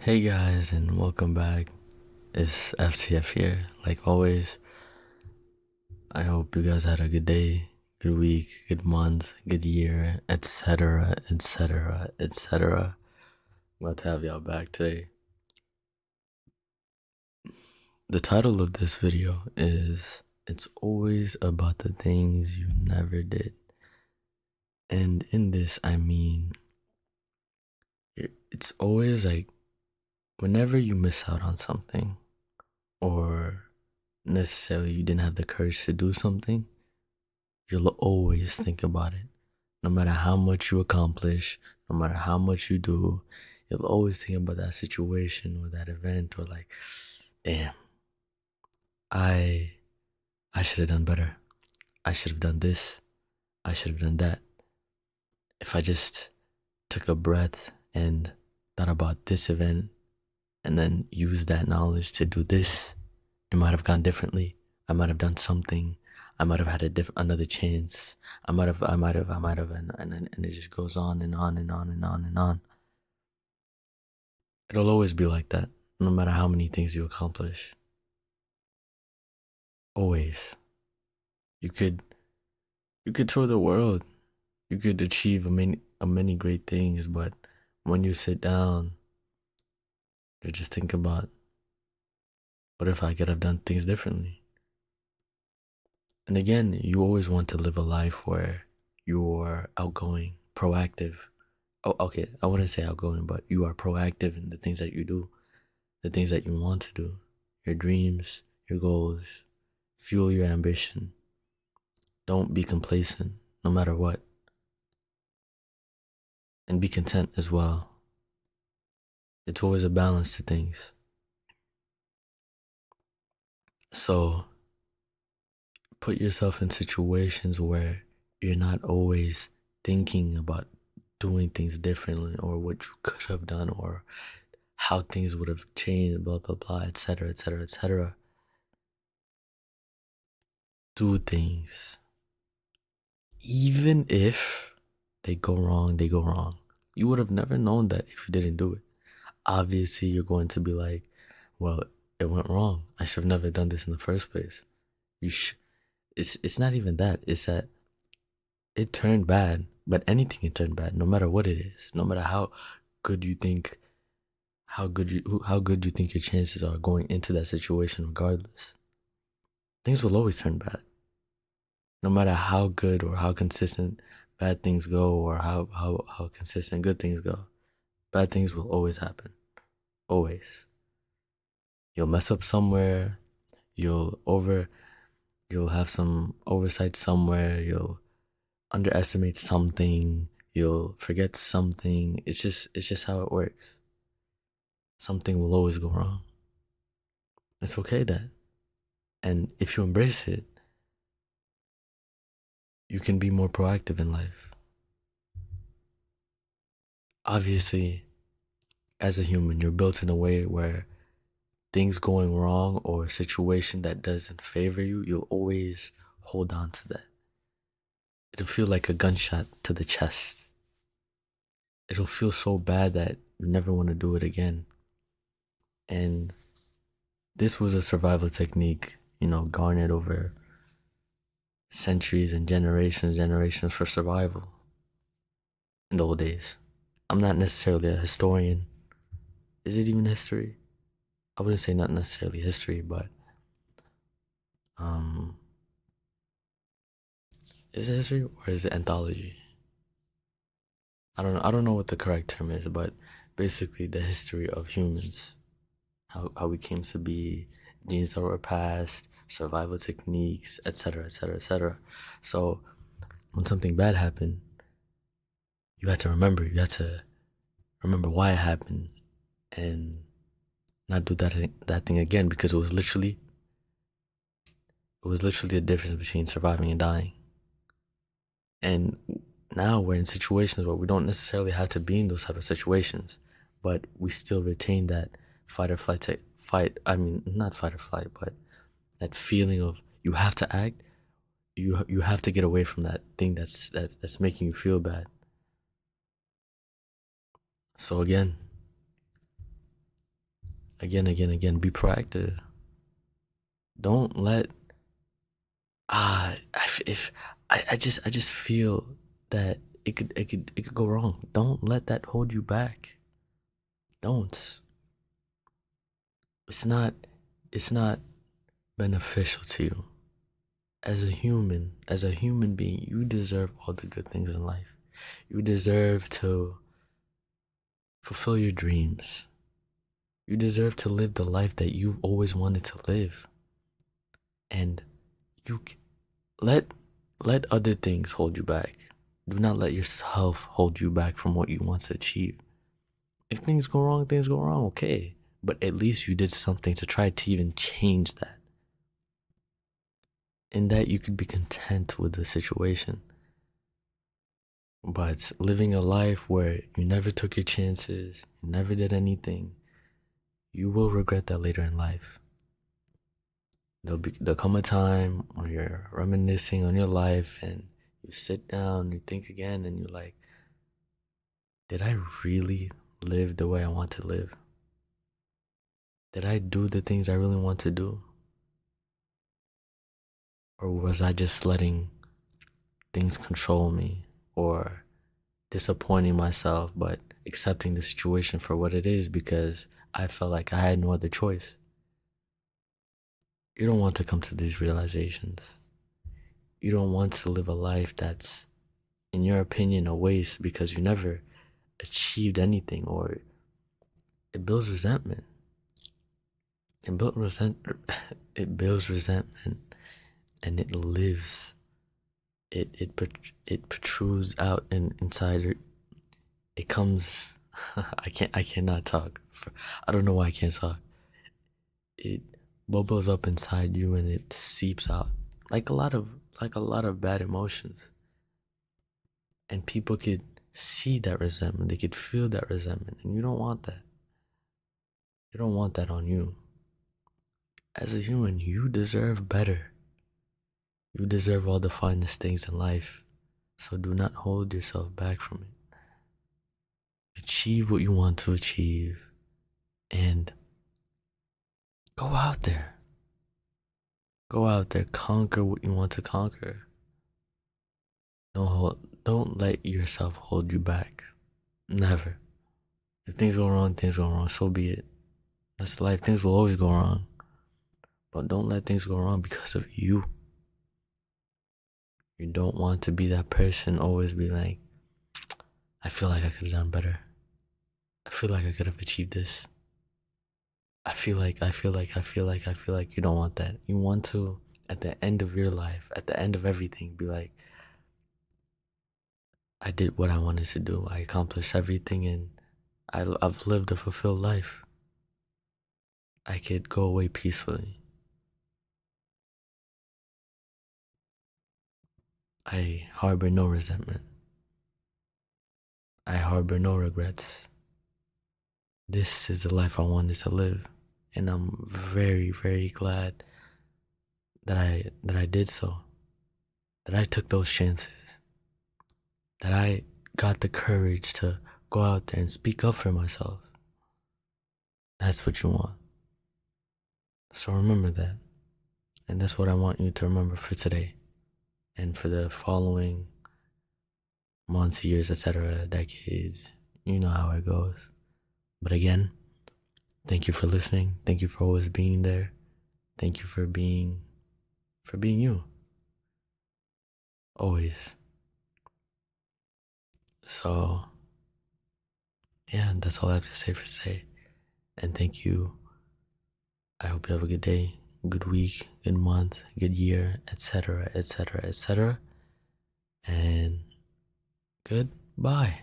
Hey guys, and welcome back. It's FTF here. Like always, I hope you guys had a good day, good week, good month, good year, etc., etc., etc. Glad to have y'all back today. The title of this video is It's Always About the Things You Never Did. And in this, I mean, it's always like whenever you miss out on something or necessarily you didn't have the courage to do something, you'll always think about it. No matter how much you accomplish, no matter how much you do, you'll always think about that situation or that event or like, damn, I I should have done better. I should have done this. I should have done that. If I just took a breath and thought about this event and then used that knowledge to do this, it might have gone differently. I might have done something. I might have had another chance. I might have, and it just goes on and on and on and on and on. It'll always be like that, no matter how many things you accomplish. Always. You could, you could tour the world. You could achieve a many great things, but when you sit down, you just think about, what if I could have done things differently? And again, you always want to live a life where you're outgoing, proactive. Oh, okay, I wouldn't say outgoing, but you are proactive in the things that you do, the things that you want to do, your dreams, your goals. Fuel your ambition. Don't be complacent, no matter what. And be content as well. It's always a balance to things. So put yourself in situations where you're not always thinking about doing things differently or what you could have done or how things would have changed, blah, blah, blah, etc., etc., etc. Do things. Even if they go wrong, they go wrong. You would have never known that if you didn't do it. Obviously, you're going to be like, well, it went wrong. I should have never done this in the first place. You sh- it's not even that. It's that it turned bad, but anything can turn bad, no matter what it is, no matter good you think, how good you think your chances are going into that situation. Regardless, things will always turn bad, no matter how good or how consistent bad things go, or how consistent good things go. Bad things will always happen, always. You'll mess up somewhere. You'll over you'll have some oversight somewhere, you'll underestimate something, you'll forget something. It's just how it works. Something will always go wrong. It's okay that. And if you embrace it, you can be more proactive in life. Obviously, as a human, you're built in a way where things going wrong or a situation that doesn't favor you, you'll always hold on to that. It'll feel like a gunshot to the chest. It'll feel so bad that you never want to do it again. And this was a survival technique, garnered over centuries and generations for survival in the old days. I'm not necessarily a historian. Is it even history? I wouldn't say not necessarily history, but um, is it history or is it anthology? I don't know. I don't know what the correct term is, but basically the history of humans, how we came to be, genes that were passed, survival techniques, etc., etc., etc. So when something bad happened, you had to remember. You had to remember why it happened and not do that thing again, because it was literally the difference between surviving and dying. And now we're in situations where we don't necessarily have to be in those type of situations, but we still retain that fight or flight fight. I mean, not fight or flight, but that feeling of you have to act. You have to get away from that thing that's making you feel bad. So again, again, be proactive. Don't let if I just feel that it could go wrong. Don't let that hold you back. Don't. It's not it's not beneficial to you. As a human being, you deserve all the good things in life. You deserve to fulfill your dreams. You deserve to live the life that you've always wanted to live. And you let let other things hold you back. Do not let yourself hold you back from what you want to achieve. If things go wrong, okay. But at least you did something to try to even change that. And that you could be content with the situation. But living a life where you never took your chances, you never did anything, you will regret that later in life. There'll come a time when you're reminiscing on your life and you sit down, you think again, and you're like, did I really live the way I want to live? Did I do the things I really want to do? Or was I just letting things control me or disappointing myself but accepting the situation for what it is because I felt like I had no other choice? You don't want to come to these realizations. You don't want to live a life that's, in your opinion, a waste because you never achieved anything, or it builds resentment. It built resent it builds resentment, and it lives. It protrudes out and inside it. It comes. I cannot talk. I don't know why I can't talk. It bubbles up inside you and it seeps out like a lot of bad emotions. And people could see that resentment. They could feel that resentment, and you don't want that. You don't want that on you. As a human, you deserve better. You deserve all the finest things in life. So do not hold yourself back from it. Achieve what you want to achieve and go out there. Go out there, conquer what you want to conquer. Don't let yourself hold you back. Never. If things go wrong, so be it. That's life. Things will always go wrong. But don't let things go wrong because of you. You don't want to be that person always be like, I feel like I could have done better. I feel like I could have achieved this. I feel like you don't want that. You want to, at the end of your life, at the end of everything, be like, I did what I wanted to do. I accomplished everything and I've lived a fulfilled life. I could go away peacefully. I harbor no resentment. I harbor no regrets. This is the life I wanted to live. And I'm very, very glad that I did so. That I took those chances. That I got the courage to go out there and speak up for myself. That's what you want. So remember that. And that's what I want you to remember for today and for the following months, years, etc., decades. You know how it goes. But again, thank you for listening. Thank you for always being there. Thank you for being you. Always. So yeah, that's all I have to say for today. And thank you. I hope you have a good day, good week, good month, good year, etc., etc., etc. And goodbye.